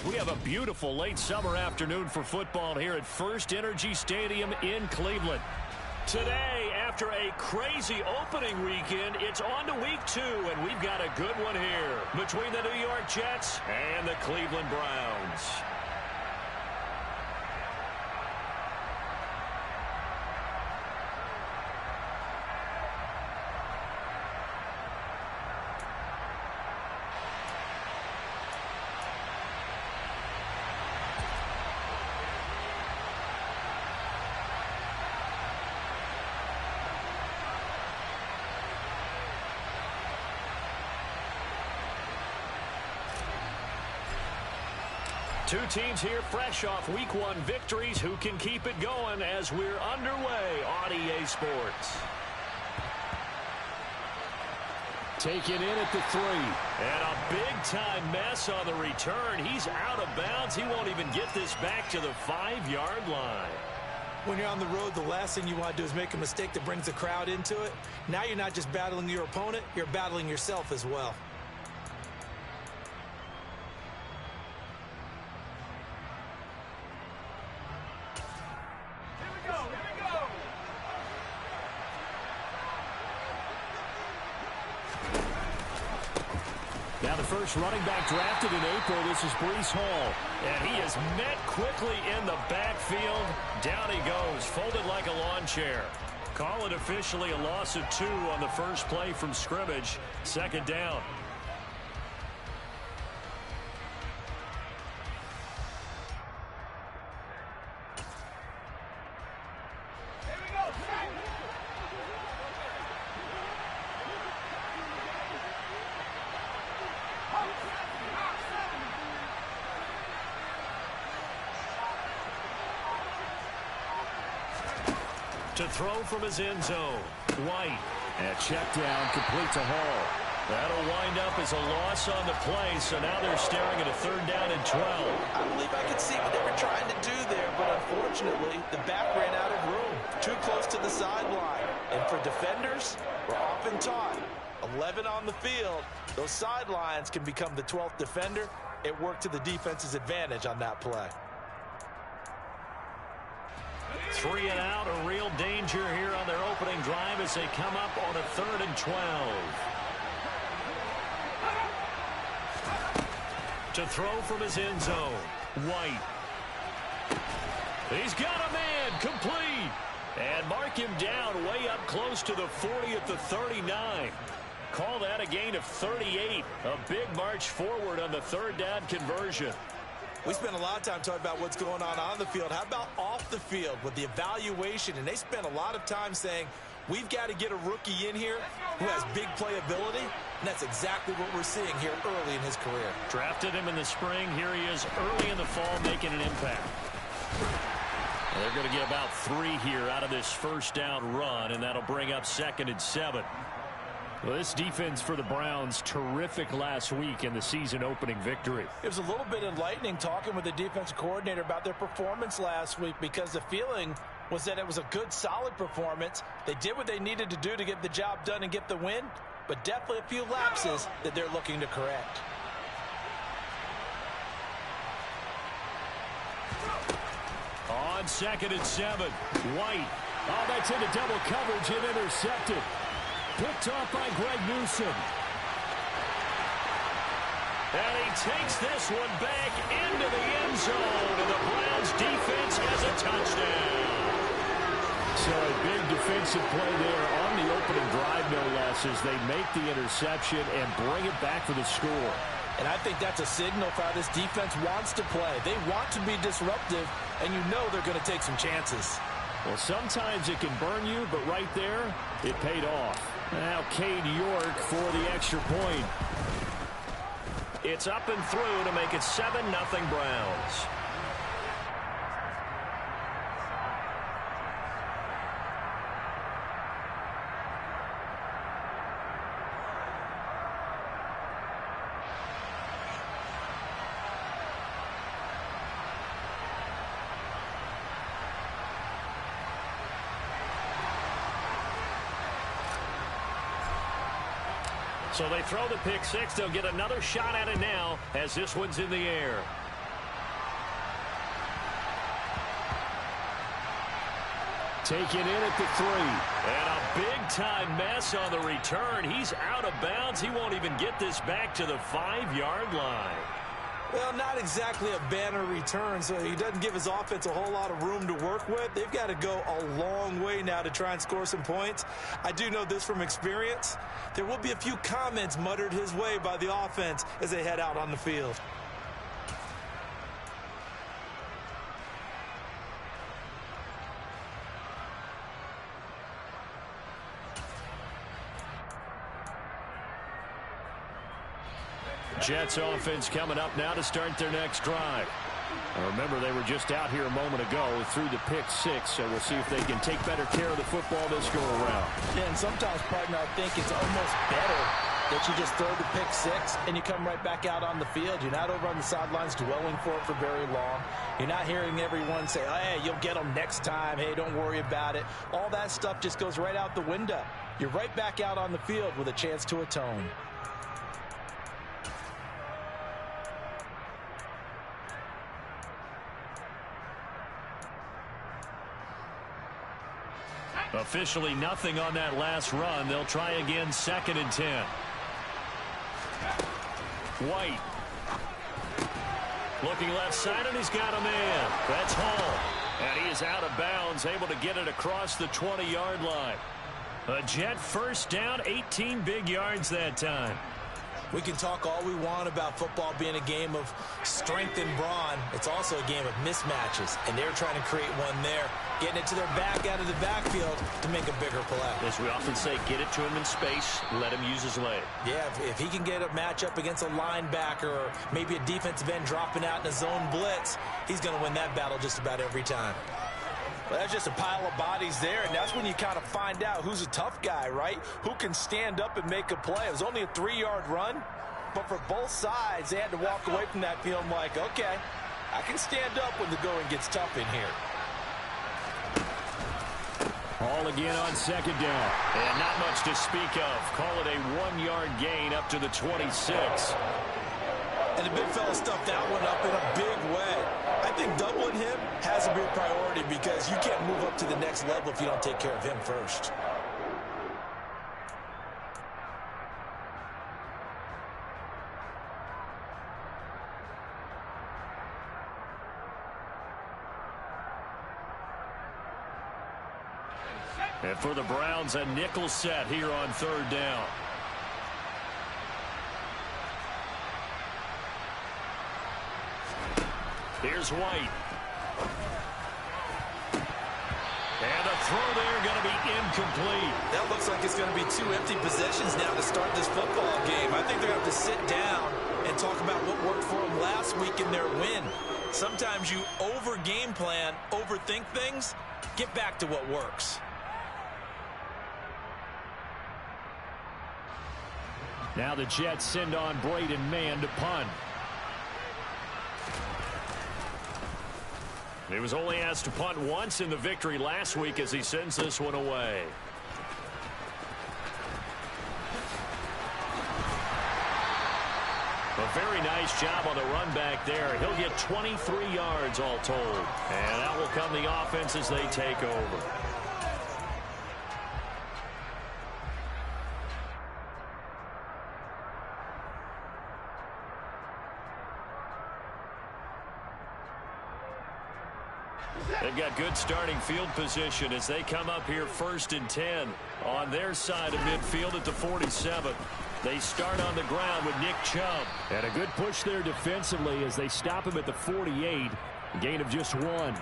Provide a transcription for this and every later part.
We have a beautiful late summer afternoon for football here at First Energy Stadium in Cleveland. Today, after a crazy opening weekend, it's on to week 2, and we've got a good one here between the New York Jets and the Cleveland Browns. Two teams here fresh off Week 1 victories who can keep it going as we're underway on EA Sports. Taken in at the 3. And a big-time mess on the return. He's out of bounds. He won't even get this back to the 5-yard line. When you're on the road, the last thing you want to do is make a mistake that brings the crowd into it. Now you're not just battling your opponent, you're battling yourself as well. Now the first running back drafted in April, this is Breece Hall. And he is met quickly in the backfield. Down he goes, folded like a lawn chair. Call it officially a loss of 2 on the first play from scrimmage. Second down. To throw from his end zone, White. And check down, complete to Hall. That'll wind up as a loss on the play, so now they're staring at a 3rd down and 12. I believe I could see what they were trying to do there, but unfortunately, the back ran out of room. Too close to the sideline. And for defenders, we're often taught, 11 on the field, those sidelines can become the 12th defender. It worked to the defense's advantage on that play. 3 and out, a real danger here on their opening drive as they come up on a 3rd and 12. To throw from his end zone, White. He's got a man, complete. And mark him down way up close to the 40 at the 39. Call that a gain of 38. A big march forward on the 3rd down conversion. We spent a lot of time talking about what's going on the field. How about off the field with the evaluation? And they spent a lot of time saying, we've got to get a rookie in here who has big playability. And that's exactly what we're seeing here early in his career. Drafted him in the spring. Here he is early in the fall making an impact. And they're going to get about 3 here out of this first down run, and that'll bring up 2nd and 7. Well, this defense for the Browns, terrific last week in the season opening victory. It was a little bit enlightening talking with the defensive coordinator about their performance last week, because the feeling was that it was a good, solid performance. They did what they needed to do to get the job done and get the win, but definitely a few lapses that they're looking to correct. On 2nd and 7, White. Oh, that's into double coverage and intercepted. Picked off by Greg Newsom. And he takes this one back into the end zone, and the Browns defense has a touchdown. So a big defensive play there on the opening drive, no less, as they make the interception and bring it back for the score. And I think that's a signal for how this defense wants to play. They want to be disruptive, and you know they're going to take some chances. Well, sometimes it can burn you, but right there, it paid off. Now Cade York for the extra point. It's up and through to make it 7-0 Browns. So they throw the pick six. They'll get another shot at it now as this one's in the air. Taken in at the 3. And a big-time mess on the return. He's out of bounds. He won't even get this back to the 5-yard line. Well, not exactly a banner return, so he doesn't give his offense a whole lot of room to work with. They've got to go a long way now to try and score some points. I do know this from experience. There will be a few comments muttered his way by the offense as they head out on the field. Jets offense coming up now to start their next drive. Remember, they were just out here a moment ago through the pick 6, so we'll see if they can take better care of the football this go-around. Yeah, and sometimes, partner, I think it's almost better that you just throw the pick 6 and you come right back out on the field. You're not over on the sidelines dwelling for it for very long. You're not hearing everyone say, oh, hey, you'll get them next time. Hey, don't worry about it. All that stuff just goes right out the window. You're right back out on the field with a chance to atone. Officially nothing on that last run. They'll try again 2nd and 10. White. Looking left side, and he's got a man. That's Hall. And he is out of bounds, able to get it across the 20-yard line. A Jet first down, 18 big yards that time. We can talk all we want about football being a game of strength and brawn. It's also a game of mismatches, and they're trying to create one there, getting it to their back out of the backfield to make a bigger play. As we often say, get it to him in space, let him use his leg. Yeah, if he can get a matchup against a linebacker or maybe a defensive end dropping out in a zone blitz, he's going to win that battle just about every time. Well, that's just a pile of bodies there, and that's when you kind of find out who's a tough guy, right? Who can stand up and make a play. It was only a 3-yard run, but for both sides, they had to walk away from that feeling like, okay, I can stand up when the going gets tough in here. Hall again on 2nd down. And not much to speak of. Call it a 1-yard gain up to the 26. And the big fella stuffed that one up in a big way. I think doubling him has to be a priority because you can't move up to the next level if you don't take care of him first. And for the Browns, a nickel set here on 3rd down. Here's White. And a throw there going to be incomplete. That looks like it's going to be 2 empty possessions now to start this football game. I think they're going to have to sit down and talk about what worked for them last week in their win. Sometimes you over-game plan, overthink things. Get back to what works. Now the Jets send on Braden Mann to punt. He was only asked to punt once in the victory last week as he sends this one away. A very nice job on the run back there. He'll get 23 yards all told. And out will come the offense as they take over. They've got good starting field position as they come up here 1st and 10 on their side of midfield at the 47. They start on the ground with Nick Chubb. And a good push there defensively as they stop him at the 48. A gain of just 1.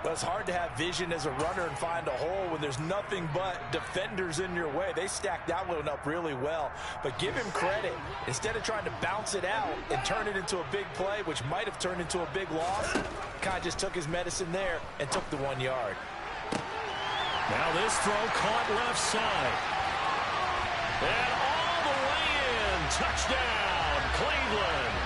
Well, it's hard to have vision as a runner and find a hole when there's nothing but defenders in your way. They stacked that one up really well. But give him credit. Instead of trying to bounce it out and turn it into a big play, which might have turned into a big loss, Kai just took his medicine there and took the 1 yard. Now this throw caught left side. And all the way in. Touchdown, Cleveland.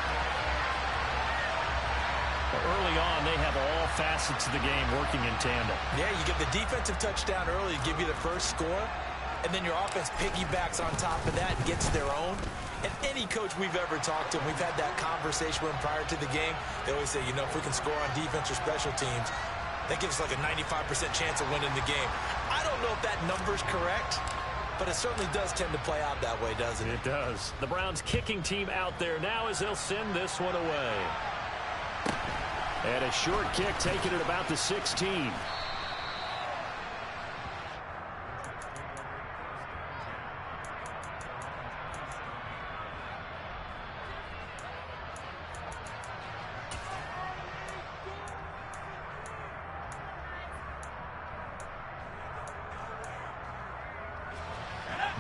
Early on, they have all facets of the game working in tandem. Yeah, you get the defensive touchdown early, give you the first score, and then your offense piggybacks on top of that and gets their own. And any coach we've ever talked to, we've had that conversation with them prior to the game. They always say, you know, if we can score on defense or special teams, That gives like a 95% chance of winning the game. I don't know if that number's correct, but it certainly does tend to play out that way, doesn't it? It does. The Browns kicking team out there now as they'll send this one away. And a short kick taken at about the 16.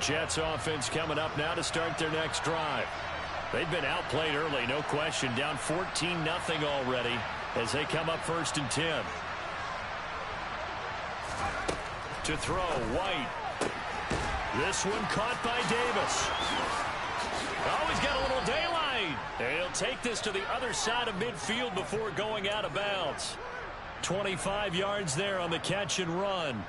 Jets offense coming up now to start their next drive. They've been outplayed early, no question. Down 14-0 already as they come up 1st and 10. To throw, White. This one caught by Davis. Oh, he's got a little daylight. And he'll take this to the other side of midfield before going out of bounds. 25 yards there on the catch and run.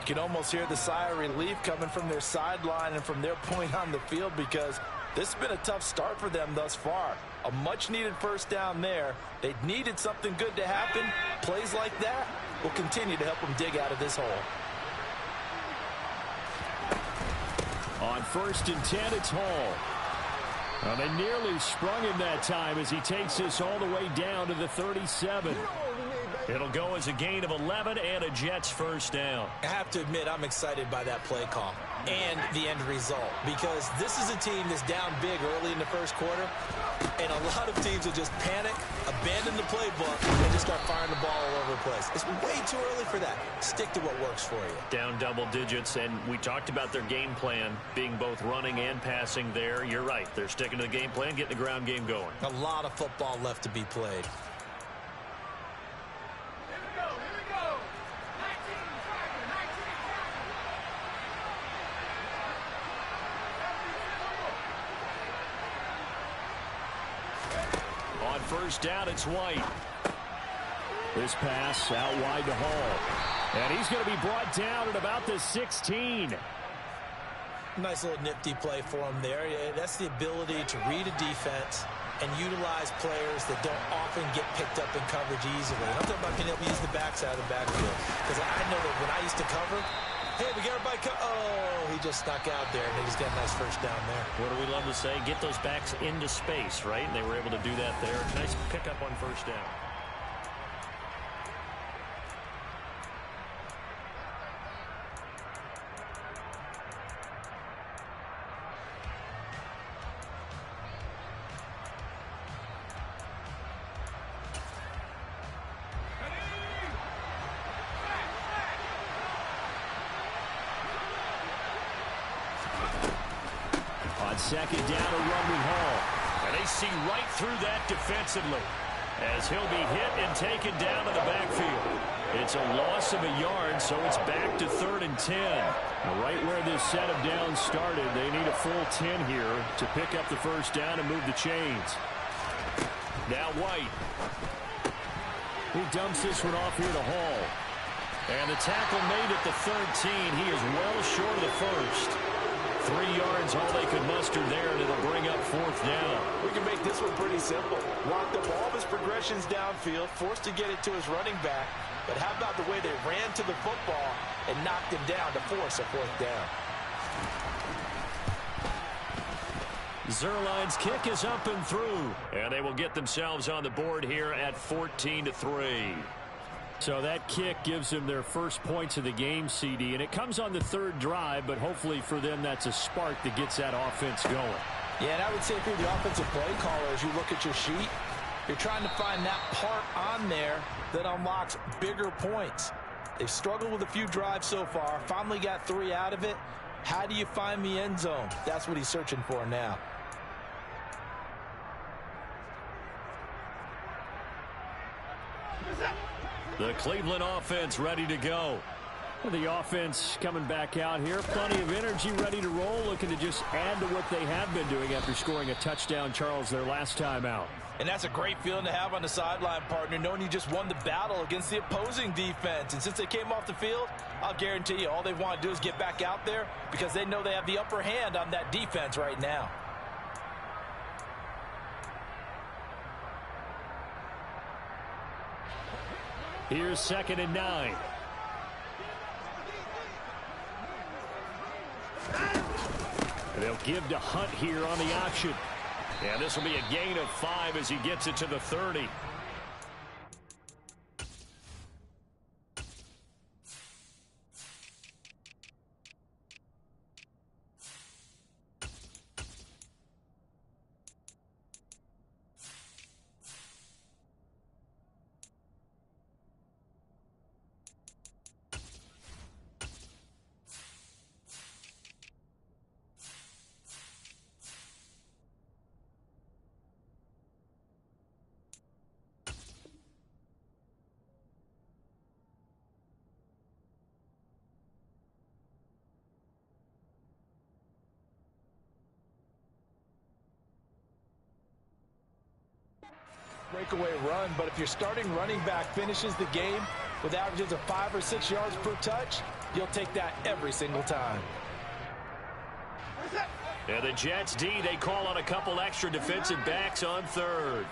You can almost hear the sigh of relief coming from their sideline and from their point on the field, because this has been a tough start for them thus far. A much-needed first down there. They needed something good to happen. Plays like that will continue to help them dig out of this hole. On 1st and 10, it's Hall. Well, they nearly sprung him that time as he takes this all the way down to the 37. It'll go as a gain of 11 and a Jets first down. I have to admit, I'm excited by that play call and the end result, because this is a team that's down big early in the first quarter, and a lot of teams will just panic, abandon the playbook, and just start firing the ball all over the place. It's way too early for that. Stick to what works for you. Down double digits, and we talked about their game plan being both running and passing there. You're right. They're sticking to the game plan, getting the ground game going. A lot of football left to be played. First down, it's White. This pass out wide to Hall. And he's going to be brought down at about the 16. Nice little nifty play for him there. That's the ability to read a defense and utilize players that don't often get picked up in coverage easily. I'm talking about being able to use the backside of the backfield, because I know that when I used to cover, hey, we got everybody. Oh, he just snuck out there, and they just got a nice first down there. What do we love to say? Get those backs into space, right? And they were able to do that there. Nice pickup on first down. Second down, a run with Hall. And they see right through that defensively as he'll be hit and taken down to the backfield. It's a loss of a yard, so it's back to 3rd and 10. Now, right where this set of downs started, they need a full 10 here to pick up the first down and move the chains. Now White. He dumps this one off here to Hall. And the tackle made at the 13. He is well short of the first. 3 yards, all they could muster there, and it'll bring up 4th down. We can make this one pretty simple. Locked up all of his progressions downfield, forced to get it to his running back. But how about the way they ran to the football and knocked him down to force a 4th down? Zerline's kick is up and through, and they will get themselves on the board here at 14-3. So that kick gives them their first points of the game, CD, and it comes on the 3rd drive, but hopefully for them that's a spark that gets that offense going. Yeah, and I would say if you're the offensive play caller, as you look at your sheet, you're trying to find that part on there that unlocks bigger points. They've struggled with a few drives so far, finally got 3 out of it. How do you find the end zone? That's what he's searching for now. The Cleveland offense ready to go. The offense coming back out here. Plenty of energy, ready to roll, looking to just add to what they have been doing after scoring a touchdown, Charles, their last time out. And that's a great feeling to have on the sideline, partner, knowing you just won the battle against the opposing defense. And since they came off the field, I'll guarantee you all they want to do is get back out there, because they know they have the upper hand on that defense right now. Here's 2nd and 9. They'll give to Hunt here on the option. And this will be a gain of 5 as he gets it to the 30. Breakaway run, but if your starting running back finishes the game with averages of 5 or 6 yards per touch, you'll take that every single time. And the Jets D, they call on a couple extra defensive backs on 3rd.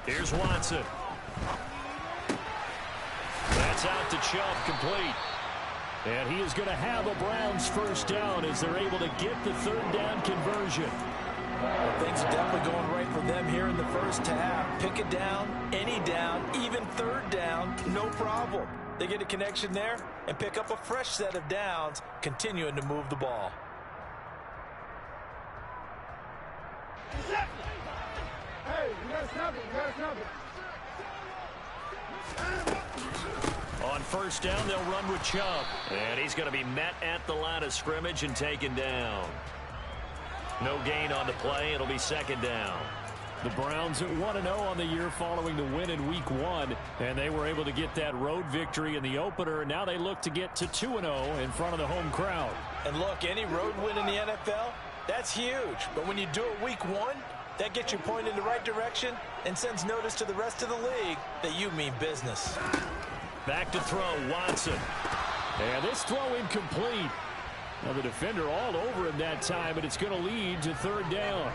Here's Watson. That's out to Chubb, complete. And he is going to have a Browns first down as they're able to get the 3rd down conversion. Well, things are definitely going right for them here in the first half. Pick a down, any down, even 3rd down, no problem. They get a connection there and pick up a fresh set of downs, continuing to move the ball. Hey, you got to snap it. You got to snap it. On 1st down, they'll run with Chubb. And he's going to be met at the line of scrimmage and taken down. No gain on the play. It'll be 2nd down. The Browns at 1-0 on the year following the win in Week 1. And they were able to get that road victory in the opener. And now they look to get to 2-0 in front of the home crowd. And look, any road win in the NFL, that's huge. But when you do it Week 1, that gets you pointed in the right direction and sends notice to the rest of the league that you mean business. Back to throw, Watson. And this throw incomplete. Now the defender all over him that time, but it's going to lead to 3rd down.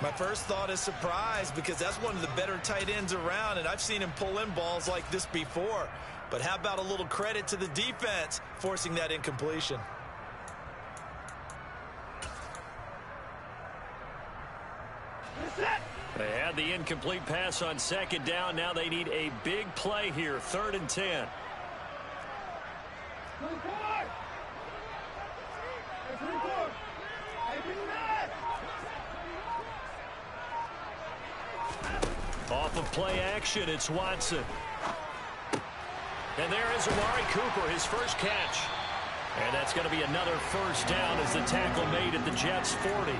My first thought is surprise because that's one of the better tight ends around, and I've seen him pull in balls like this before. But how about a little credit to the defense forcing that incompletion? They had the incomplete pass on 2nd down. Now they need a big play here, 3rd and 10. Off of play action, it's Watson. And there is Amari Cooper, his first catch. And that's going to be another 1st down as the tackle made at the Jets' 40.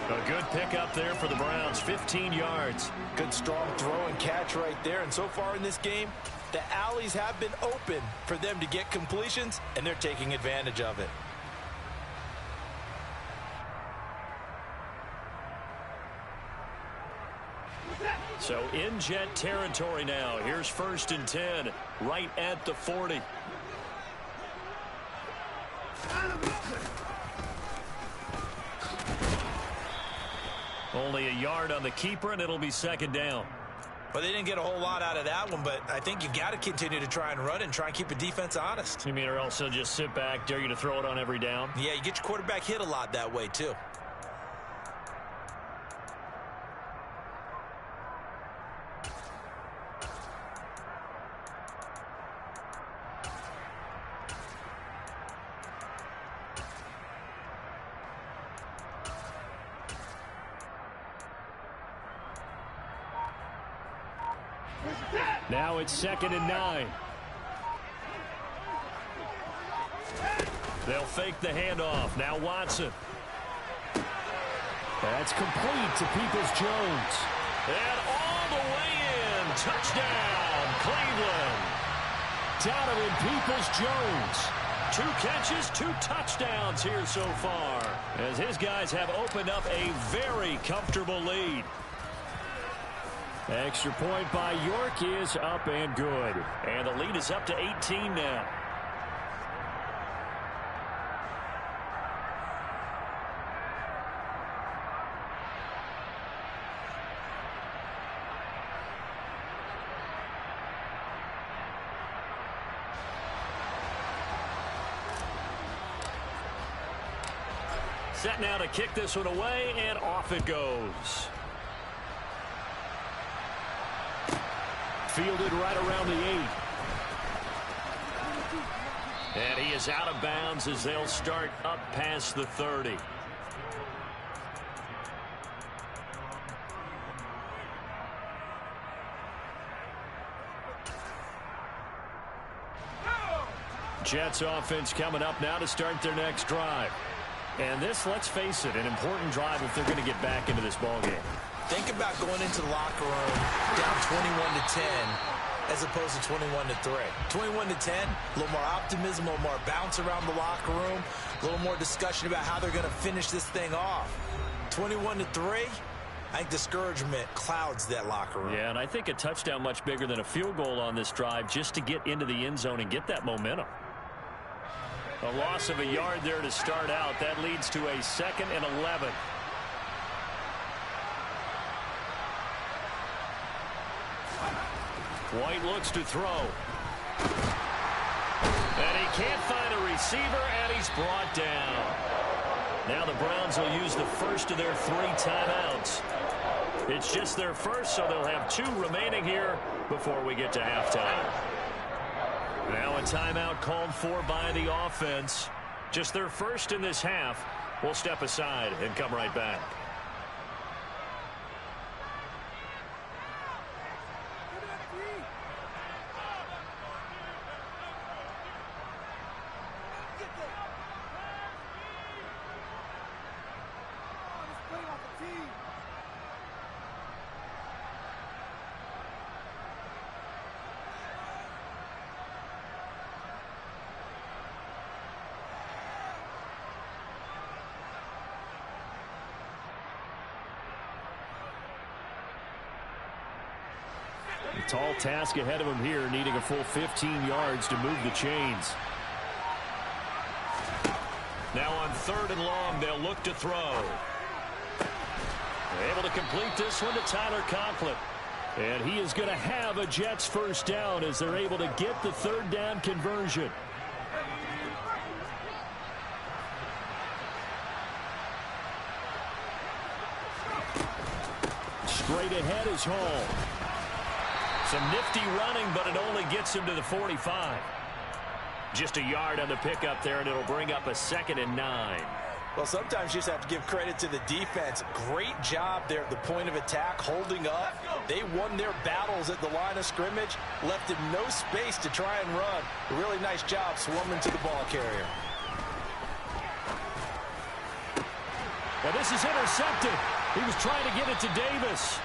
A good pickup there for the Browns, 15 yards. Good strong throw and catch right there. And so far in this game, the alleys have been open for them to get completions, and they're taking advantage of it. So in Jet territory now. Here's 1st and 10, right at the 40. Only a yard on the keeper, and it'll be 2nd down. Well, they didn't get a whole lot out of that one, but I think you've got to continue to try and run and try and keep the defense honest. You mean, or else they'll just sit back, dare you to throw it on every down? Yeah, you get your quarterback hit a lot that way, too. Now it's 2nd and 9. They'll fake the handoff. Now Watson. That's complete to Peoples-Jones. And all the way in. Touchdown, Cleveland. Donovan Peoples-Jones. 2 catches, 2 touchdowns here so far, as his guys have opened up a very comfortable lead. Extra point by York is up and good. And the lead is up to 18 now. set now to kick this one away, and off it goes. Fielded right around the 8. And he is out of bounds as they'll start up past the 30. Jets offense coming up now to start their next drive. And this, let's face it, an important drive if they're going to get back into this ballgame. Think about going into the locker room down 21-10 as opposed to 21-3. 21-10, a little more optimism, a little more bounce around the locker room, a little more discussion about how they're going to finish this thing off. 21-3, I think discouragement clouds that locker room. Yeah, and I think a touchdown much bigger than a field goal on this drive just to get into the end zone and get that momentum. A loss of a yard there to start out. That leads to a 2nd and 11. White looks to throw. And he can't find a receiver, and he's brought down. Now the Browns will use the first of their 3 timeouts. It's just their first, so they'll have 2 remaining here before we get to halftime. Now a timeout called for by the offense. Just their first in this half. We'll step aside and come right back. Tall task ahead of him here, needing a full 15 yards to move the chains. Now on 3rd and long, they'll look to throw. Able to complete this one to Tyler Conklin. And he is going to have a Jets first down as they're able to get the 3rd down conversion. Straight ahead is Hall. Some nifty running, but it only gets him to the 45. Just a yard on the pickup there, and it'll bring up a 2nd and 9. Well, sometimes you just have to give credit to the defense. Great job there at the point of attack, holding up. They won their battles at the line of scrimmage, left him no space to try and run. A really nice job swarming to the ball carrier. Well, this is intercepted. He was trying to get it to Davis.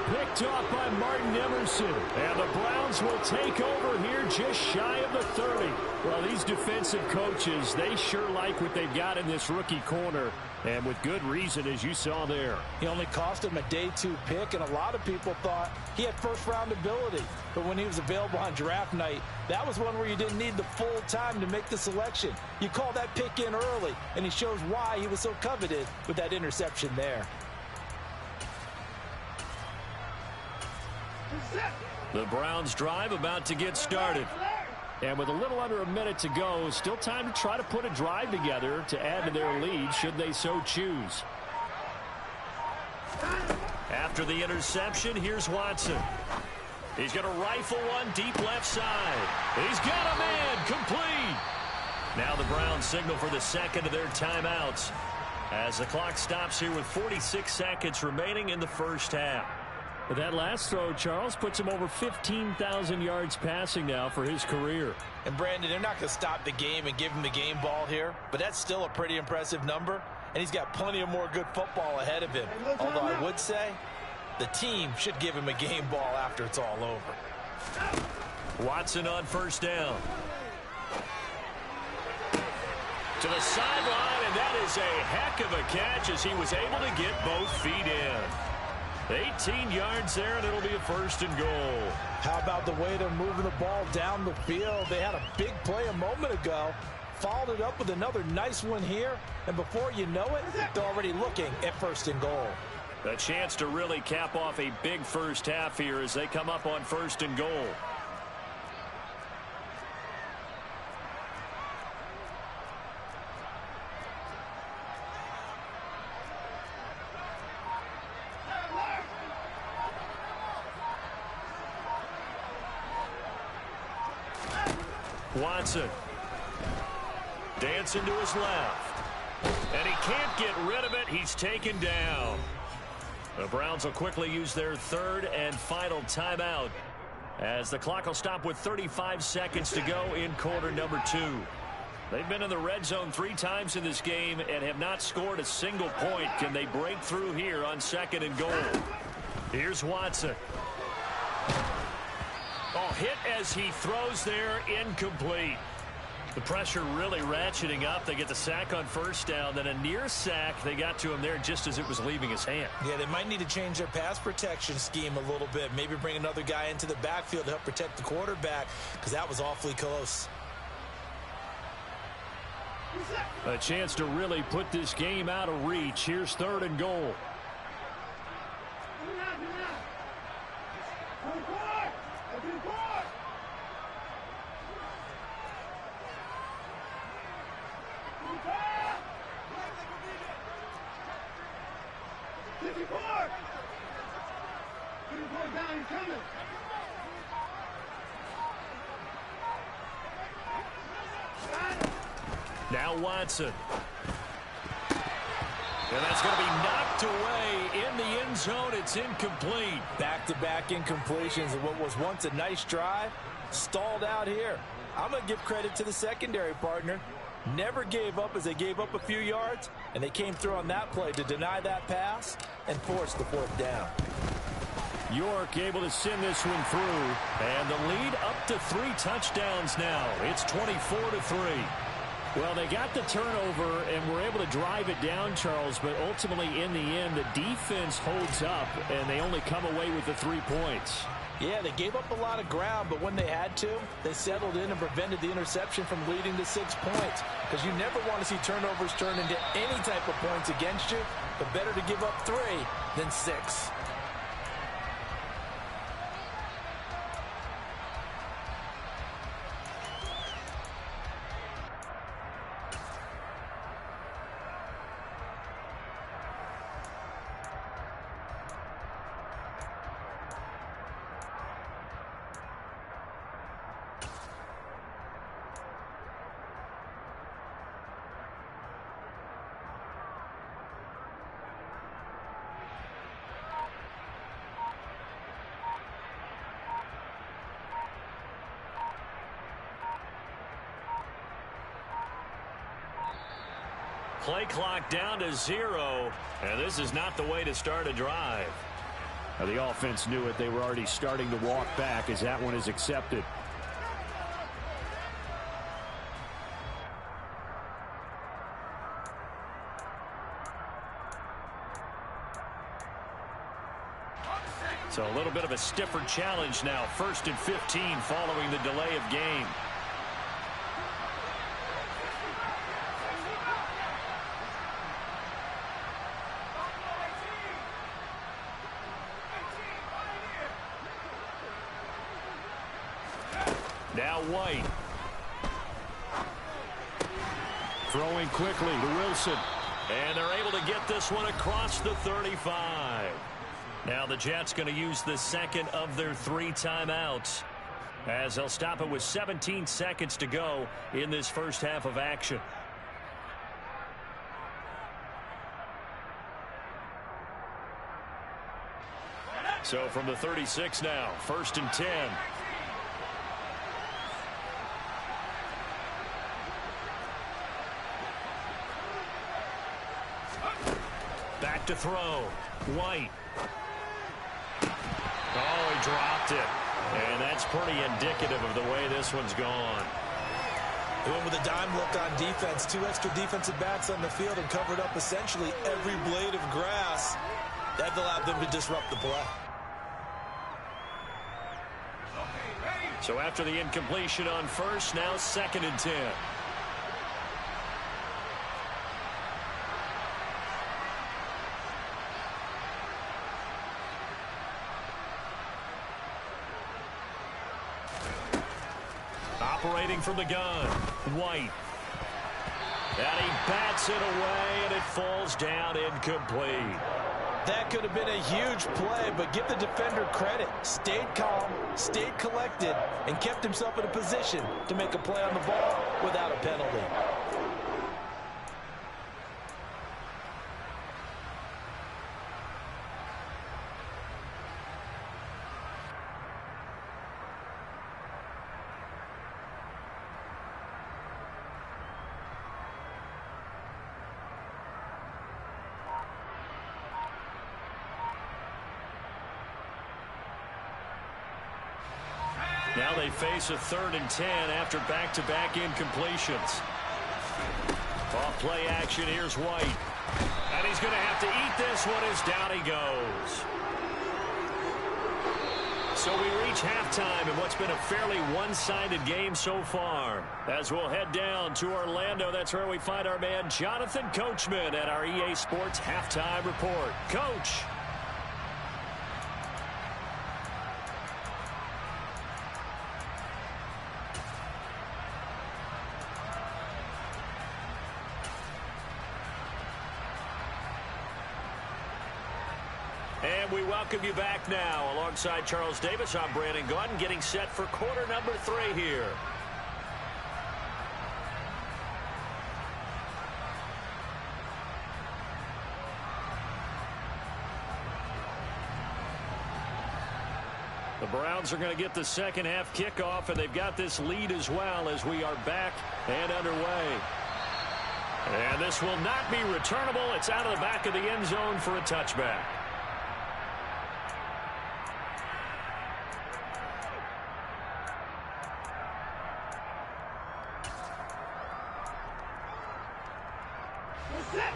Picked off by Martin Emerson. And the Browns will take over here just shy of the 30. Well, these defensive coaches, they sure like what they've got in this rookie corner. And with good reason, as you saw there. He only cost him a day 2 pick, and a lot of people thought he had first-round ability. But when he was available on draft night, that was one where you didn't need the full time to make the selection. You call that pick in early, and he shows why he was so coveted with that interception there. The Browns drive about to get started. And with a little under a minute to go, still time to try to put a drive together to add to their lead should they so choose. After the interception, here's Watson. He's going to rifle one deep left side. He's got a man complete. Now the Browns signal for the 2nd of their timeouts as the clock stops here with 46 seconds remaining in the first half. But that last throw, Charles, puts him over 15,000 yards passing now for his career. And, Brandon, they're not going to stop the game and give him the game ball here, but that's still a pretty impressive number, and he's got plenty of more good football ahead of him. Although I would say the team should give him a game ball after it's all over. Watson on first down. To the sideline, and that is a heck of a catch as he was able to get both feet in. 18 yards there, and it'll be a 1st and goal. How about the way they're moving the ball down the field? They had a big play a moment ago, followed it up with another nice one here, and before you know it, they're already looking at 1st and goal. A chance to really cap off a big first half here as they come up on 1st and goal. Watson. Dancing to his left. And he can't get rid of it. He's taken down. The Browns will quickly use their third and final timeout as the clock will stop with 35 seconds to go in quarter number 2. They've been in the red zone 3 times in this game and have not scored a single point. Can they break through here on 2nd and goal? Here's Watson. Oh, hit as he throws there, incomplete. The pressure really ratcheting up. They get the sack on first down, then a near sack. They got to him there just as it was leaving his hand. Yeah, they might need to change their pass protection scheme a little bit. Maybe bring another guy into the backfield to help protect the quarterback, because that was awfully close. A chance to really put this game out of reach. Here's 3rd and goal. Now Watson. And that's going to be knocked away in the end zone. It's incomplete. Back-to-back incompletions of what was once a nice drive. Stalled out here. I'm going to give credit to the secondary partner. Never gave up as they gave up a few yards, and they came through on that play to deny that pass and force the 4th down. York able to send this one through, and the lead up to 3 touchdowns now. It's 24-3. Well, they got the turnover and were able to drive it down, Charles, but ultimately in the end, the defense holds up, and they only come away with the 3 points. Yeah, they gave up a lot of ground, but when they had to, they settled in and prevented the interception from leading to 6 points. Because you never want to see turnovers turn into any type of points against you, but better to give up 3 than 6. Play clock down to 0, and this is not the way to start a drive. Now, the offense knew it. They were already starting to walk back as that one is accepted. So a little bit of a stiffer challenge now. 1st and 15 following the delay of game. Now White. Throwing quickly to Wilson. And they're able to get this one across the 35. Now the Jets going to use the 2nd of their 3 timeouts, as they'll stop it with 17 seconds to go in this first half of action. So from the 36 now, 1st and 10. Back to throw. White. Oh, he dropped it. And that's pretty indicative of the way this one's gone. They went with a dime look on defense. 2 extra defensive backs on the field and covered up essentially every blade of grass. That allowed them to disrupt the play. So after the incompletion on first, now 2nd and 10. Operating from the gun, White. And he bats it away, and it falls down incomplete. That could have been a huge play, but give the defender credit. Stayed calm, stayed collected, and kept himself in a position to make a play on the ball without a penalty. Now they face a 3rd and 10 after back-to-back incompletions. Off play action, here's White. And he's going to have to eat this one as down he goes. So we reach halftime in what's been a fairly one-sided game so far. As we'll head down to Orlando, that's where we find our man Jonathan Coachman at our EA Sports Halftime Report. Coach. And we welcome you back now. Alongside Charles Davis, I'm Brandon Gaudin, getting set for quarter number 3 here. The Browns are going to get the second half kickoff, and they've got this lead as well as we are back and underway. And this will not be returnable. It's out of the back of the end zone for a touchback.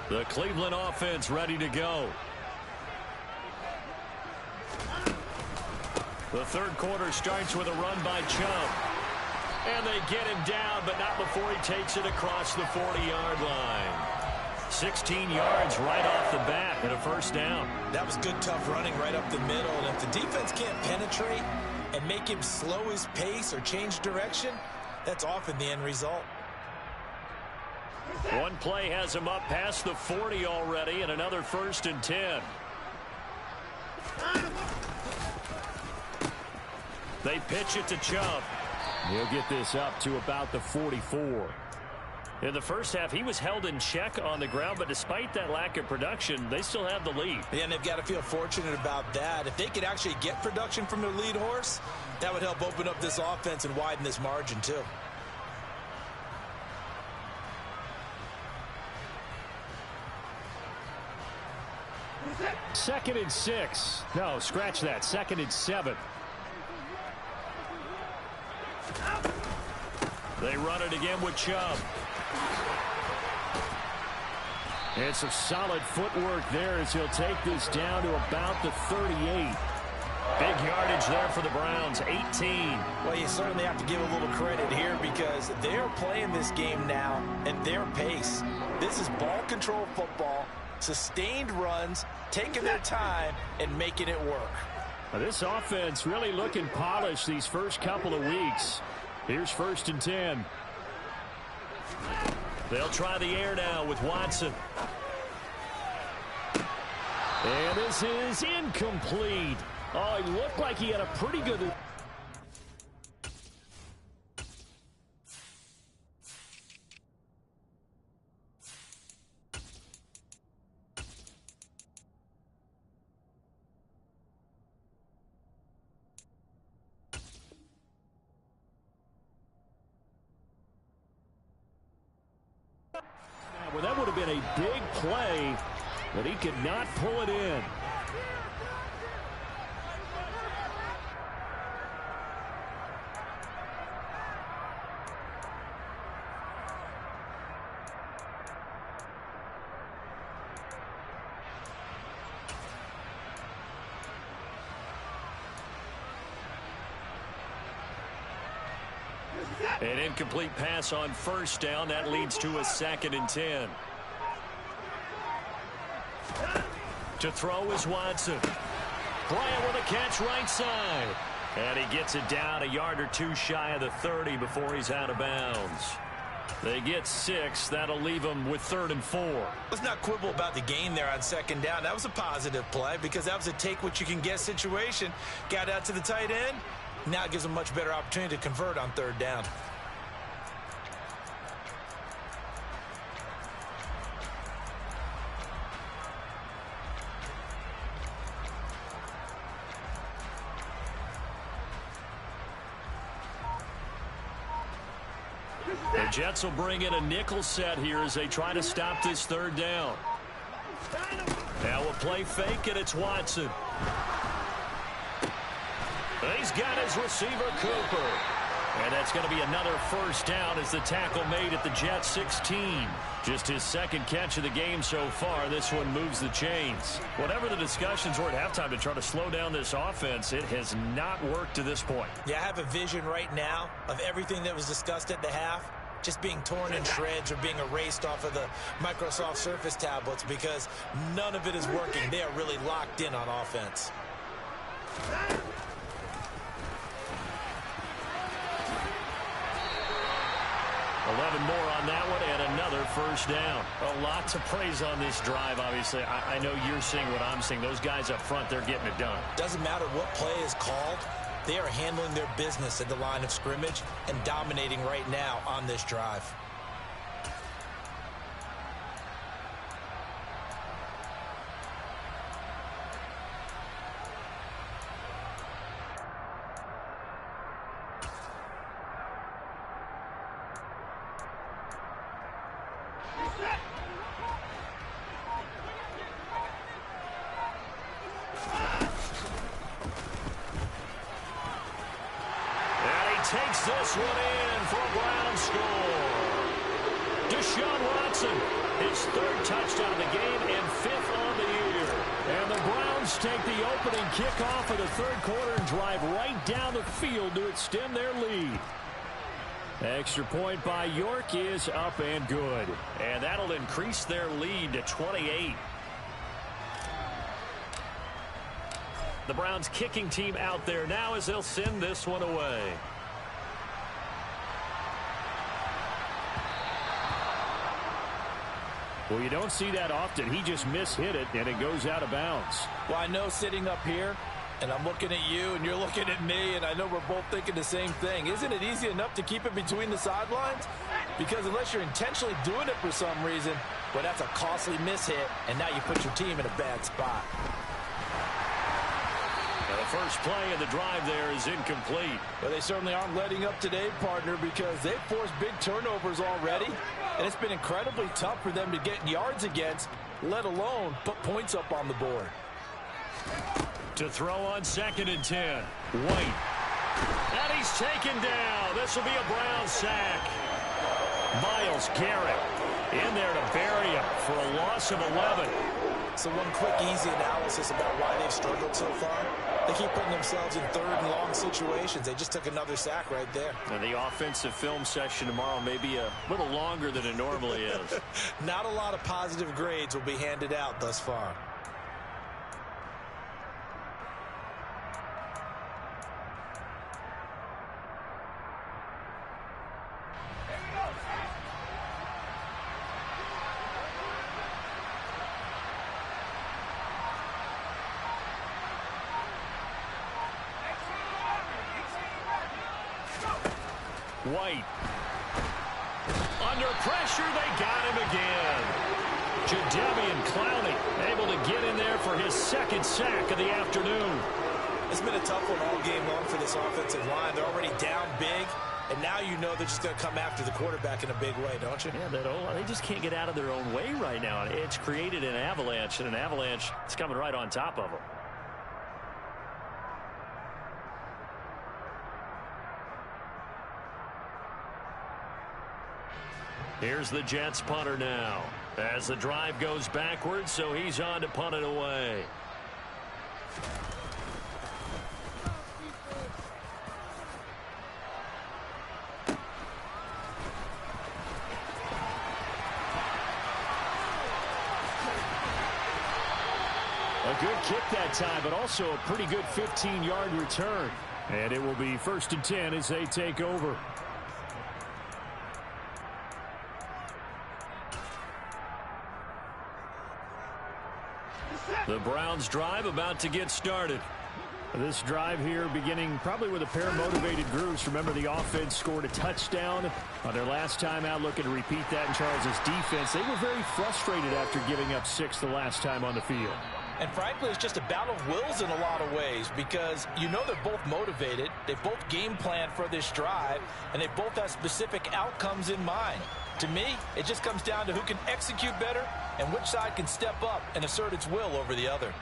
The Cleveland offense ready to go. The third quarter starts with a run by Chubb. And they get him down, but not before he takes it across the 40-yard line. 16 yards right off the bat and a first down. That was good, tough running right up the middle. And if the defense can't penetrate and make him slow his pace or change direction, that's often the end result. One play has him up past the 40 already, and another 1st and 10. They pitch it to Chubb. He'll get this up to about the 44. In the first half, he was held in check on the ground, but despite that lack of production, they still have the lead. Yeah, and they've got to feel fortunate about that. If they could actually get production from their lead horse, that would help open up this offense and widen this margin too. Second and 6. No, scratch that. 2nd and 7. They run it again with Chubb. And some solid footwork there as he'll take this down to about the 38. Big yardage there for the Browns, 18. Well, you certainly have to give a little credit here because they're playing this game now at their pace. This is ball control football, sustained runs, taking their time and making it work. Now, this offense really looking polished these first couple of weeks. Here's 1st and 10. They'll try the air now with Watson. And this is incomplete. Oh, he looked like he had a pretty good... Well, that would have been a big play, but he could not pull it in. An incomplete pass on 1st down. That leads to a 2nd and 10. To throw is Watson. Bryant with a catch right side. And he gets it down a yard or two shy of the 30 before he's out of bounds. They get 6. That'll leave them with 3rd and 4. Let's not quibble about the gain there on 2nd down. That was a positive play because that was a take-what-you-can-get situation. Got out to the tight end. Now it gives them a much better opportunity to convert on 3rd down. The Jets will bring in a nickel set here as they try to stop this 3rd down. Now a play fake, and it's Watson. He's got his receiver, Cooper. And that's going to be another 1st down as the tackle made at the Jets 16. Just his 2nd catch of the game so far. This one moves the chains. Whatever the discussions were at halftime to try to slow down this offense, it has not worked to this point. Yeah, I have a vision right now of everything that was discussed at the half just being torn in shreds or being erased off of the Microsoft Surface tablets because none of it is working. They are really locked in on offense. 11 more on that one and another 1st down. A lot to praise on this drive, obviously. I know you're seeing what I'm seeing. Those guys up front, they're getting it done. Doesn't matter what play is called. They are handling their business at the line of scrimmage and dominating right now on this drive. Takes this one in for a Brown score. Deshaun Watson, his 3rd touchdown of the game and 5th on the year. And the Browns take the opening kickoff of the 3rd quarter and drive right down the field to extend their lead. Extra point by York is up and good. And that'll increase their lead to 28. The Browns kicking team out there now as they'll send this one away. Well, you don't see that often. He just mishit it, and it goes out of bounds. Well, I know sitting up here, and I'm looking at you, and you're looking at me, and I know we're both thinking the same thing. Isn't it easy enough to keep it between the sidelines? Because unless you're intentionally doing it for some reason, well, that's a costly mishit, and now you put your team in a bad spot. The first play of the drive there is incomplete. Well, they certainly aren't letting up today, partner, because they've forced big turnovers already. And it's been incredibly tough for them to get yards against, let alone put points up on the board. To throw on 2nd and 10. White. And he's taken down. This will be a Brown sack. Myles Garrett in there to bury him for a loss of 11. So one quick, easy analysis about why they've struggled so far. They keep putting themselves in 3rd and long situations. They just took another sack right there. And the offensive film session tomorrow may be a little longer than it normally is. Not a lot of positive grades will be handed out thus far. White. Under pressure, they got him again. Jadeveon Clowney able to get in there for his 2nd sack of the afternoon. It's been a tough one all game long for this offensive line. They're already down big, and now you know they're just going to come after the quarterback in a big way, don't you? Yeah, they just can't get out of their own way right now. It's created an avalanche, and an avalanche is coming right on top of them. Here's the Jets punter now. As the drive goes backwards, so he's on to punt it away. A good kick that time, but also a pretty good 15-yard return. And it will be 1st and 10 as they take over. Browns drive about to get started. This drive here beginning probably with a pair of motivated groups. Remember, the offense scored a touchdown on their last time out, looking to repeat that in Charles' defense. They were very frustrated after giving up 6 the last time on the field. And frankly, it's just a battle of wills in a lot of ways, because you know they're both motivated, they both game plan for this drive, and they both have specific outcomes in mind. To me, it just comes down to who can execute better and which side can step up and assert its will over the other.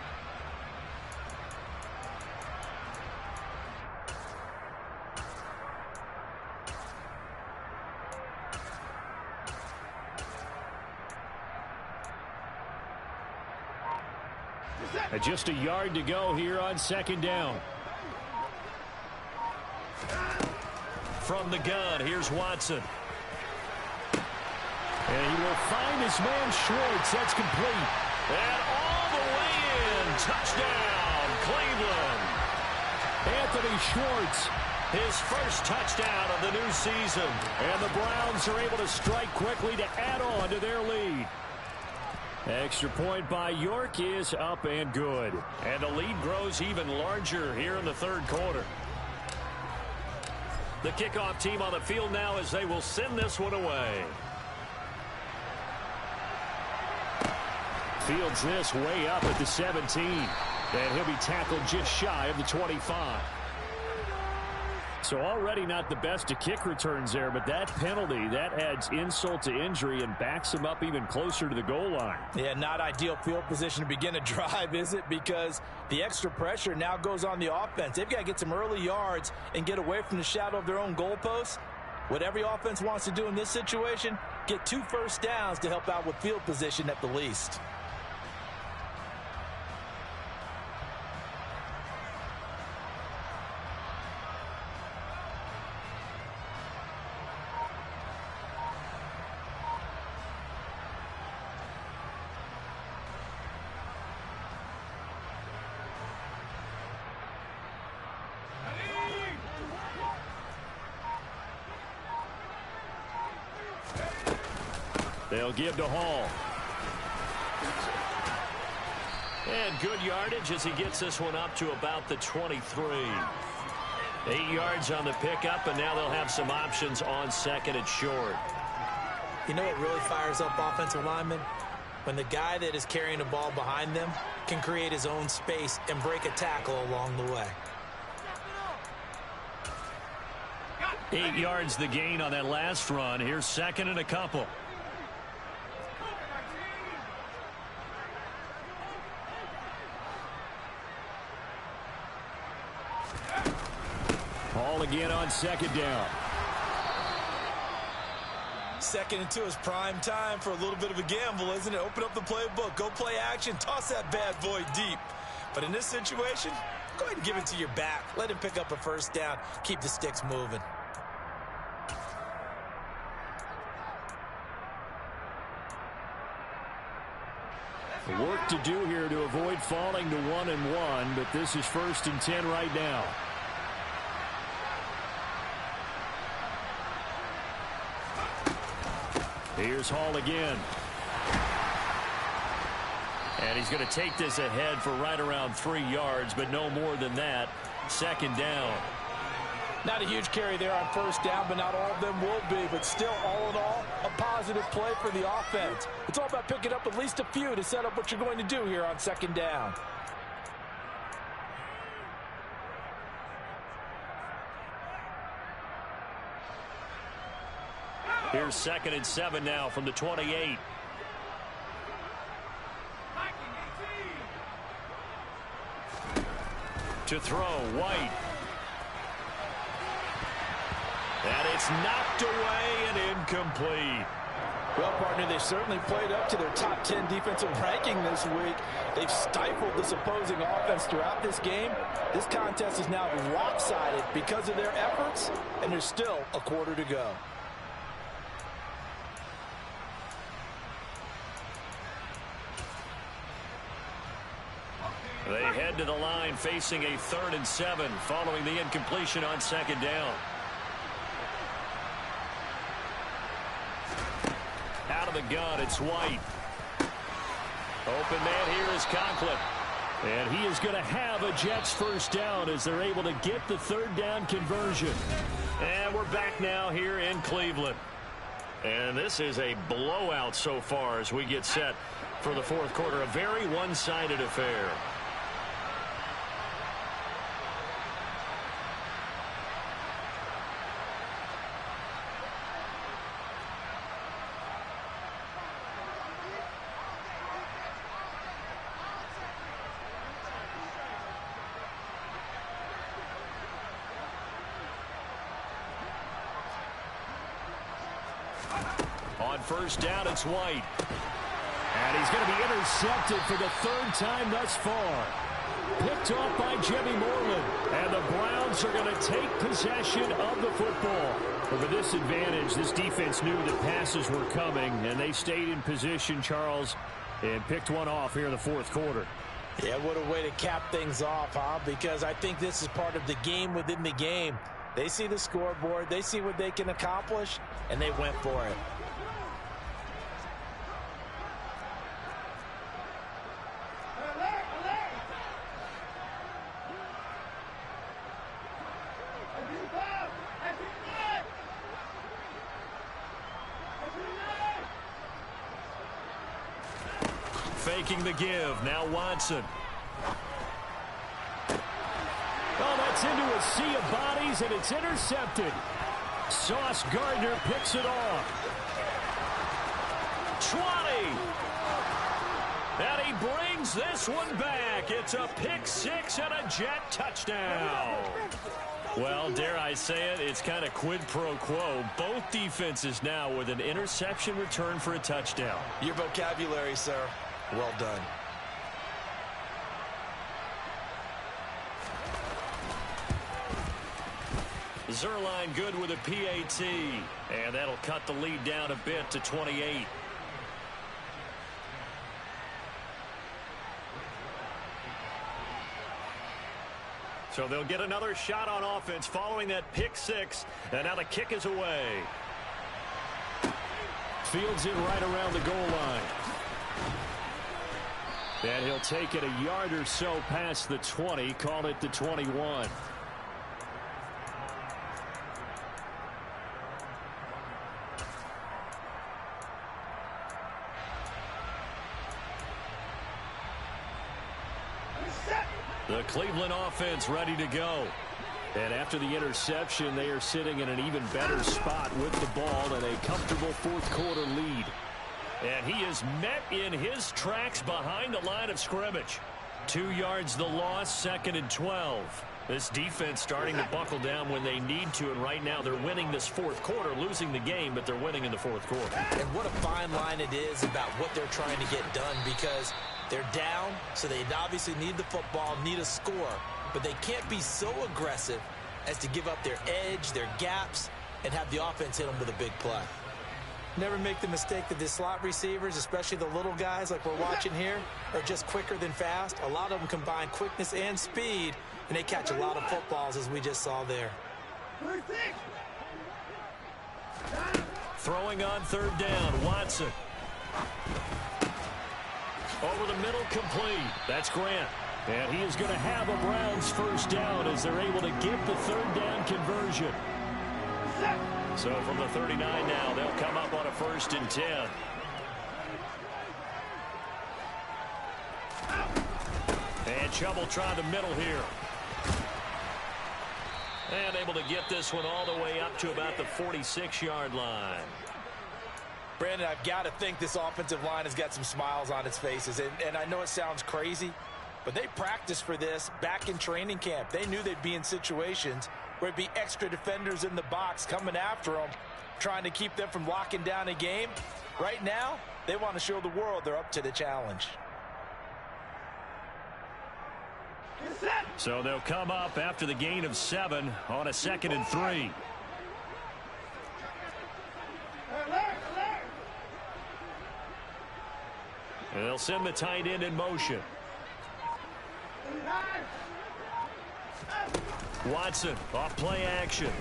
Just a yard to go here on second down. From the gun, here's Watson. And he will find his man Schwartz. That's complete. And all the way in. Touchdown, Cleveland. Anthony Schwartz. His first touchdown of the new season. And the Browns are able to strike quickly to add on to their lead. Extra point by York is up and good. And the lead grows even larger here in the third quarter. The kickoff team on the field now as they will send this one away. Fields this way up at the 17. And he'll be tackled just shy of the 25. So already not the best of kick returns there, but that penalty, that adds insult to injury and backs him up even closer to the goal line. Yeah, not ideal field position to begin a drive, is it? Because the extra pressure now goes on the offense. They've got to get some early yards and get away from the shadow of their own goalposts. What every offense wants to do in this situation, get 2 first downs to help out with field position at the least. They'll give to Hall. And good yardage as he gets this one up to about the 23. 8 yards on the pickup, and now they'll have some options on second and short. You know what really fires up offensive linemen? When the guy that is carrying the ball behind them can create his own space and break a tackle along the way. 8 yards the gain on that last run. Here's second and a couple. Hall again on second down. 2nd and 2 is prime time for a little bit of a gamble, isn't it? Open up the playbook, go play action, toss that bad boy deep. But in this situation, go ahead and give it to your back. Let him pick up a first down. Keep the sticks moving. Work to do here to avoid falling to 1-1, but this is 1st and 10 right now. Here's Hall again. And he's going to take this ahead for right around 3 yards, but no more than that. 2nd down. Not a huge carry there on first down, but not all of them will be. But still, all in all, a positive play for the offense. It's all about picking up at least a few to set up what you're going to do here on 2nd down. Here's 2nd and 7 now from the 28. To throw, White. And it's knocked away and incomplete. Well, partner, they certainly played up to their top 10 defensive ranking this week. They've stifled this opposing offense throughout this game. This contest is now lopsided because of their efforts, and there's still a quarter to go. They head to the line facing a 3rd and 7 following the incompletion on 2nd down. Out of the gun, it's White. Open man here is Conklin. And he is going to have a Jets first down as they're able to get the third down conversion. And we're back now here in Cleveland. And this is a blowout so far as we get set for the fourth quarter. A very one-sided affair. On first down, it's White. And he's going to be intercepted for the third time thus far. Picked off by Jimmy Moreland. And the Browns are going to take possession of the football. But with this advantage, this defense knew that passes were coming, and they stayed in position, Charles, and picked one off here in the fourth quarter. Yeah, what a way to cap things off, huh? Because I think this is part of the game within the game. They see the scoreboard, they see what they can accomplish, and they went for it. Faking the give. Now Watson. Oh, that's into a sea of bodies, and it's intercepted. Sauce Gardner picks it off. 20. And he brings this one back. It's a pick six and a Jet touchdown. Well, dare I say it, it's kind of quid pro quo. Both defenses now with an interception return for a touchdown. Your vocabulary, sir. Well done. Zerline good with a PAT. And that'll cut the lead down a bit to 28. So they'll get another shot on offense following that pick six. And now the kick is away. Fields it right around the goal line. And he'll take it a yard or so past the 20, call it the 21. The Cleveland offense ready to go. And after the interception, they are sitting in an even better spot with the ball and a comfortable fourth quarter lead. And he is met in his tracks behind the line of scrimmage. 2 yards the loss, 2nd and 12. This defense starting to buckle down when they need to, and right now they're winning this fourth quarter, losing the game, but they're winning in the fourth quarter. And what a fine line it is about what they're trying to get done, because they're down, so they obviously need the football, need a score, but they can't be so aggressive as to give up their edge, their gaps, and have the offense hit them with a big play. Never make the mistake that the slot receivers, especially the little guys like we're watching here, are just quicker than fast. A lot of them combine quickness and speed, and they catch a lot of footballs, as we just saw there. Throwing on third down, Watson. Over the middle, complete. That's Grant. And he is going to have a Browns first down as they're able to get the third down conversion. So from the 39 now, they'll come up on a 1st and 10. And Chubb try the middle here. And able to get this one all the way up to about the 46-yard line. Brandon, I've got to think this offensive line has got some smiles on its faces. And I know it sounds crazy, but they practiced for this back in training camp. They knew they'd be in situations where it'd be extra defenders in the box coming after them, trying to keep them from locking down a game. Right now, they want to show the world they're up to the challenge. So they'll come up after the gain of 7 on a 2nd and 3. And they'll send the tight end in motion. Watson off play action.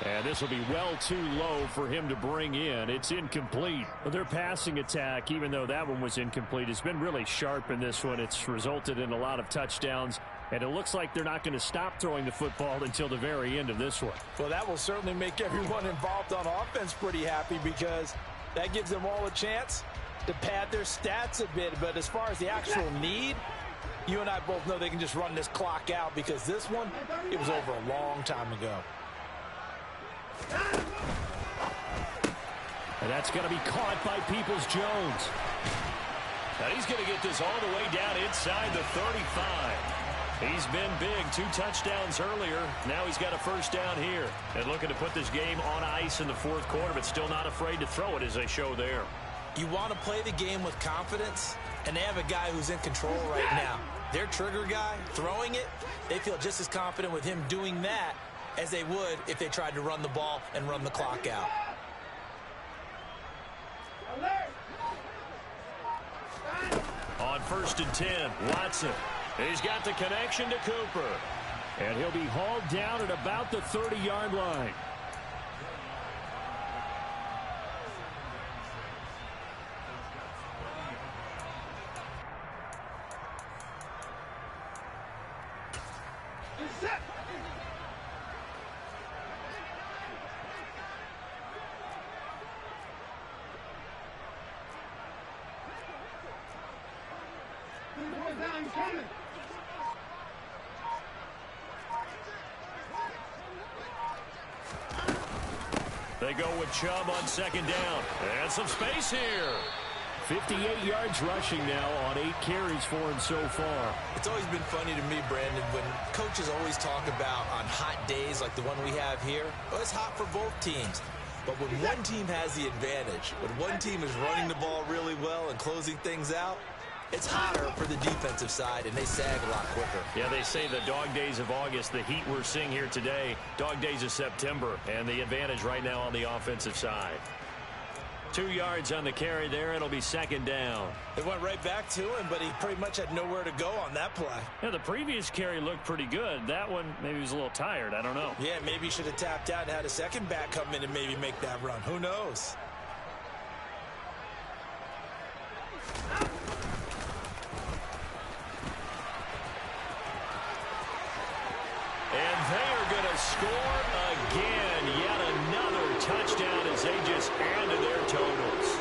And this will be well too low for him to bring in. It's incomplete. Their passing attack, even though that one was incomplete, has been really sharp in this one. It's resulted in a lot of touchdowns. And it looks like they're not going to stop throwing the football until the very end of this one. Well, that will certainly make everyone involved on offense pretty happy, because that gives them all a chance to pad their stats a bit. But as far as the actual need, you and I both know they can just run this clock out, because this one, it was over a long time ago. And that's going to be caught by Peoples-Jones. Now he's going to get this all the way down inside the 35. He's been big. 2 touchdowns earlier. Now he's got a first down here. And looking to put this game on ice in the 4th quarter, but still not afraid to throw it, as they show there. You want to play the game with confidence, and they have a guy who's in control right now. Their trigger guy, throwing it, they feel just as confident with him doing that as they would if they tried to run the ball and run the clock out. On 1st and 10, Watson. He's got the connection to Cooper. And he'll be hauled down at about the 30-yard line. They go with Chubb on 2nd down. And some space here. 58 yards rushing now on 8 carries for him so far. It's always been funny to me, Brandon, when coaches always talk about on hot days like the one we have here. Well, it's hot for both teams. But when one team has the advantage, when one team is running the ball really well and closing things out, it's hotter for the defensive side, and they sag a lot quicker. Yeah, they say the dog days of August, the heat we're seeing here today, dog days of September, and the advantage right now on the offensive side. 2 yards on the carry there. It'll be 2nd down. They went right back to him, but he pretty much had nowhere to go on that play. Yeah, the previous carry looked pretty good. That one, maybe he was a little tired. I don't know. Yeah, maybe he should have tapped out and had a second back come in and maybe make that run. Who knows? And they are going to score again. Yet another touchdown as they just added their totals.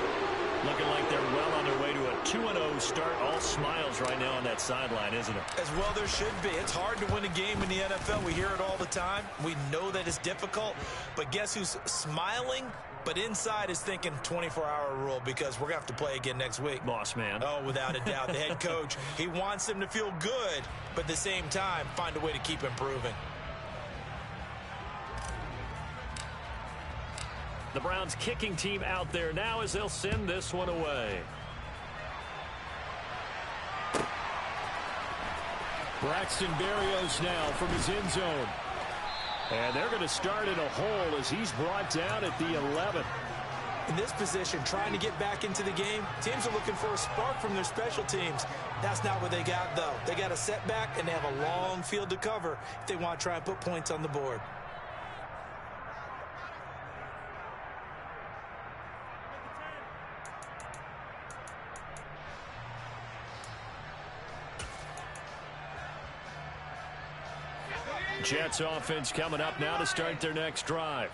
Looking like they're well on their way to a 2-0 start. All smiles right now on that sideline, isn't it? As well there should be. It's hard to win a game in the NFL. We hear it all the time. We know that it's difficult. But guess who's smiling? But inside is thinking 24-hour rule, because we're going to have to play again next week. Boss man. Oh, without a doubt. The head coach, he wants them to feel good, but at the same time, find a way to keep improving. The Browns kicking team out there now as they'll send this one away. Braxton Berrios now from his end zone. And they're going to start in a hole as he's brought down at the 11. In this position, trying to get back into the game, teams are looking for a spark from their special teams. That's not what they got, though. They got a setback, and they have a long field to cover if they want to try and put points on the board. Jets offense coming up now to start their next drive.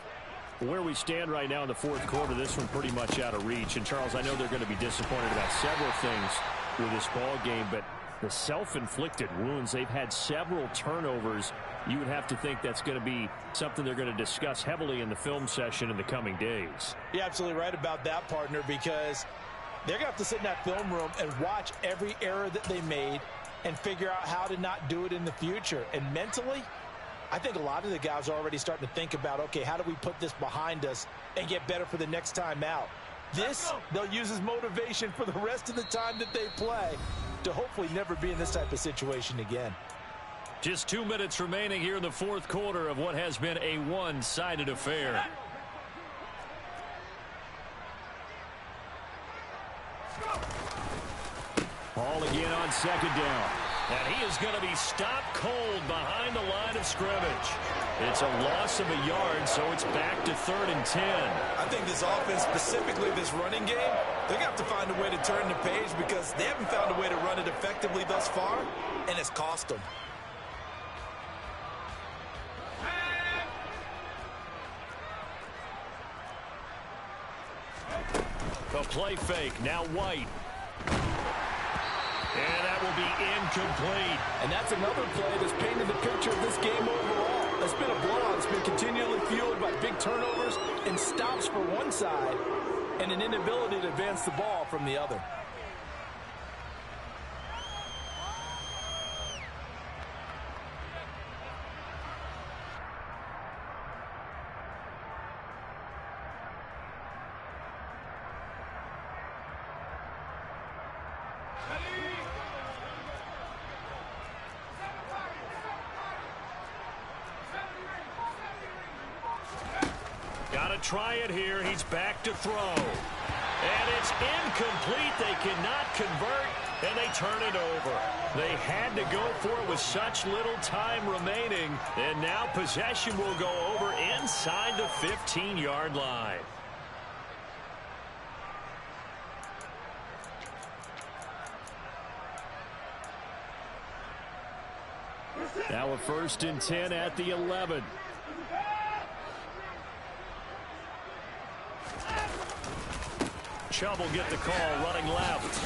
Where we stand right now in the 4th quarter, this one pretty much out of reach. And, Charles, I know they're going to be disappointed about several things with this ball game, but the self-inflicted wounds, they've had several turnovers. You would have to think that's going to be something they're going to discuss heavily in the film session in the coming days. You're absolutely right about that, partner, because they're going to have to sit in that film room and watch every error that they made and figure out how to not do it in the future. And mentally, I think a lot of the guys are already starting to think about, okay, how do we put this behind us and get better for the next time out? This, they'll use as motivation for the rest of the time that they play to hopefully never be in this type of situation again. Just 2 minutes remaining here in the 4th quarter of what has been a one-sided affair. Ball again on 2nd down. And he is going to be stopped cold behind the line of scrimmage. It's a loss of a yard, so it's back to 3rd and 10. I think this offense, specifically this running game, they're going to have to find a way to turn the page because they haven't found a way to run it effectively thus far, and it's cost them. The play fake, now White. And that will be incomplete. And that's another play that's painted the picture of this game overall. It's been a blowout. It's been continually fueled by big turnovers and stops for one side and an inability to advance the ball from the other. Try it here. He's back to throw. And it's incomplete. They cannot convert, and they turn it over. They had to go for it with such little time remaining, and now possession will go over inside the 15-yard line. Now a 1st and 10 at the 11. Chubb will get the call running left.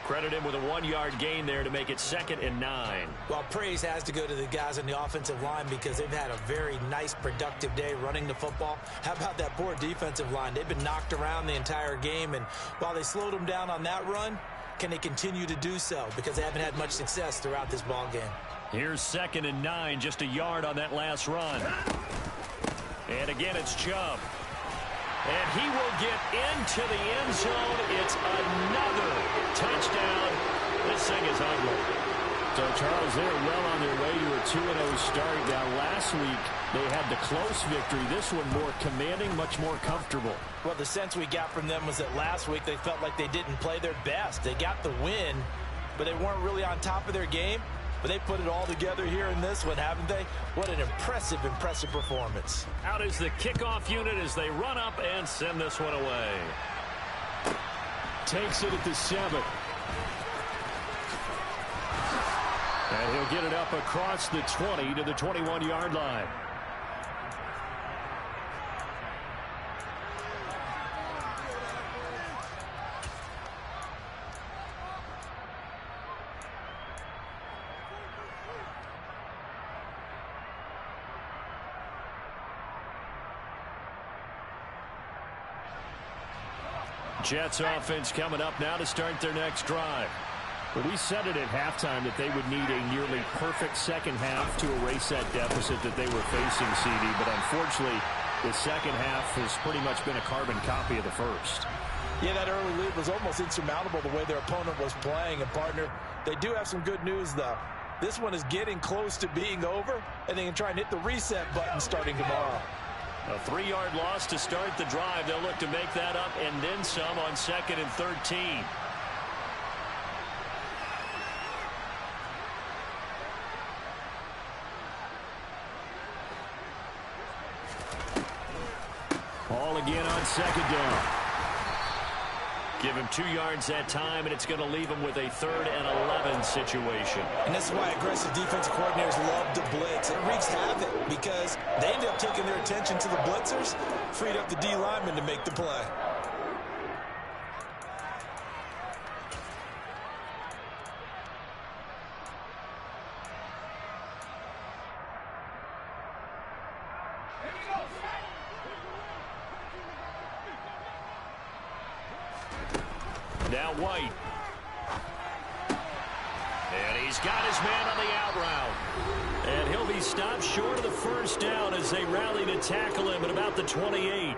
Credit him with a 1-yard gain there to make it 2nd and 9. Well, praise has to go to the guys on the offensive line because they've had a very nice, productive day running the football. How about that poor defensive line? They've been knocked around the entire game, and while they slowed them down on that run, can they continue to do so? Because they haven't had much success throughout this ball game. Here's 2nd and 9, just a yard on that last run. And again, it's Chubb. And he will get into the end zone. It's another touchdown. This thing is ugly. So, Charles, they're well on their way to a 2-0 start. Now, last week, they had the close victory. This one more commanding, much more comfortable. Well, the sense we got from them was that last week they felt like they didn't play their best. They got the win, but they weren't really on top of their game. But they put it all together here in this one, haven't they? What an impressive, impressive performance. Out is the kickoff unit as they run up and send this one away. Takes it at the 7. And he'll get it up across the 20 to the 21-yard line. Jets offense coming up now to start their next drive. But we said it at halftime that they would need a nearly perfect second half to erase that deficit that they were facing, CD. But unfortunately, the second half has pretty much been a carbon copy of the first. Yeah, that early lead was almost insurmountable the way their opponent was playing. And, partner, they do have some good news, though. This one is getting close to being over, and they can try and hit the reset button starting tomorrow. A 3-yard loss to start the drive. They'll look to make that up and then some on 2nd and 13. Ball again on 2nd down. Give him 2 yards that time, and it's going to leave him with a 3rd and 11 situation. And this is why aggressive defensive coordinators love to blitz. It wreaks havoc because they end up taking their attention to the blitzers, freed up the D lineman to make the play. Now White. And he's got his man on the out route. And he'll be stopped short of the first down as they rally to tackle him at about the 28.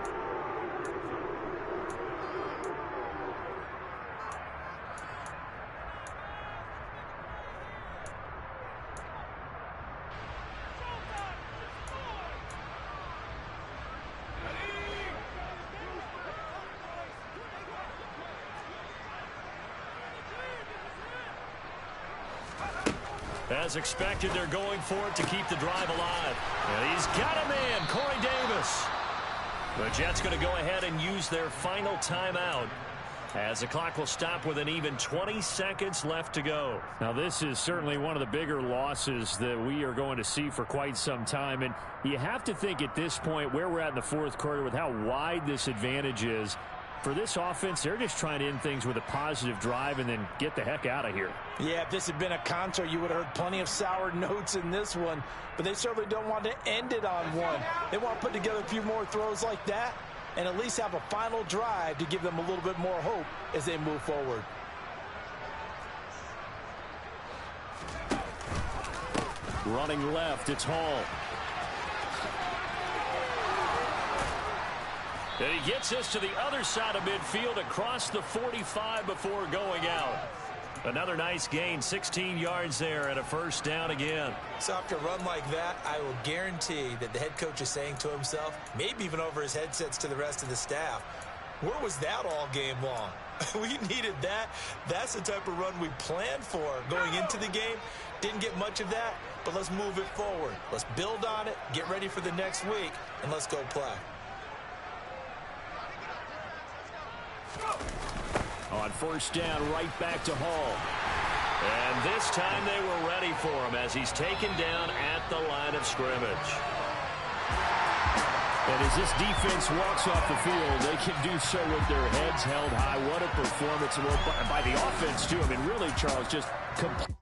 As expected, they're going for it to keep the drive alive. And he's got a man, Corey Davis. The Jets going to go ahead and use their final timeout, as the clock will stop with an even 20 seconds left to go. Now, this is certainly one of the bigger losses that we are going to see for quite some time. And you have to think at this point where we're at in the fourth quarter with how wide this advantage is. For this offense, they're just trying to end things with a positive drive and then get the heck out of here. Yeah, if this had been a concert, you would have heard plenty of sour notes in this one. But they certainly don't want to end it on one. They want to put together a few more throws like that and at least have a final drive to give them a little bit more hope as they move forward. Running left, it's Hall. And he gets us to the other side of midfield across the 45 before going out. Another nice gain, 16 yards there and a first down again. So after a run like that, I will guarantee that the head coach is saying to himself, maybe even over his headsets to the rest of the staff, where was that all game long? We needed that. That's the type of run we planned for going into the game. Didn't get much of that, but let's move it forward. Let's build on it, get ready for the next week, and let's go play. On first down, right back to Hall. And this time they were ready for him as he's taken down at the line of scrimmage. And as this defense walks off the field, they can do so with their heads held high. What a performance by the offense, too. I mean, really, Charles, just complete.